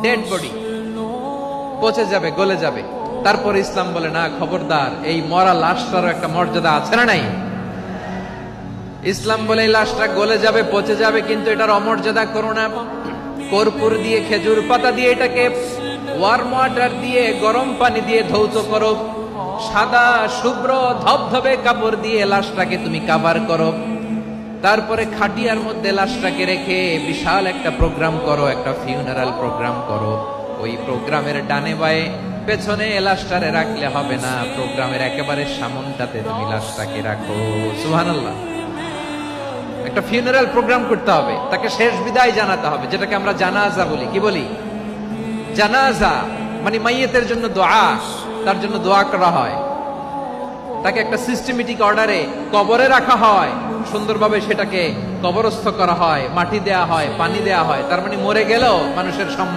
Dead body পচে যাবে, গলে যাবে। তারপর ইসলাম বলে না, খবরদার, এই মরা লাশটারও একটা মর্যাদা আছে না নাই? ইসলাম বলে এই লাশটা গলে যাবে, পচে যাবে, কিন্তু এটার অমর্যাদা করো না। কর্পূর দিয়ে, খেজুর পাতা দিয়ে এটাকে ওয়ার্ম ওয়াটার দিয়ে, গরম পানি দিয়ে ধৌত করো। সাদা শুভ্র ধবধবে কাপড় দিয়ে লাশটাকে তুমি কাভার করো। তারপরে খাটিয়ার মধ্যে লাশটাকে রেখে বিশাল একটা প্রোগ্রাম করো, একটা ফিউনারাল প্রোগ্রাম করো। ওই প্রোগ্রামের ডানে বায়ে পেছনে লাশটারে রাখলে হবে না, প্রোগ্রামের একেবারে সামনটাতে তুমি লাশটাকে রাখো। সুবহানাল্লাহ। একটা ফিউনারাল প্রোগ্রাম করতে হবে, তাকে শেষ বিদায় জানাতে হবে, যেটাকে আমরা জানাজা বলি। কি বলি? জানাজা মানে মাইয়েতের জন্য দোয়া, তার জন্য দোয়া করা হয়, তাকে একটা সিস্টেমেটিক অর্ডারে কবরে রাখা হয়, সুন্দরভাবে সেটাকে কবরস্থ করা হয়, মাটি দেয়া হয়, পানি দেয়া হয়। তার মানে মরে গেলেও মানুষের সম্মান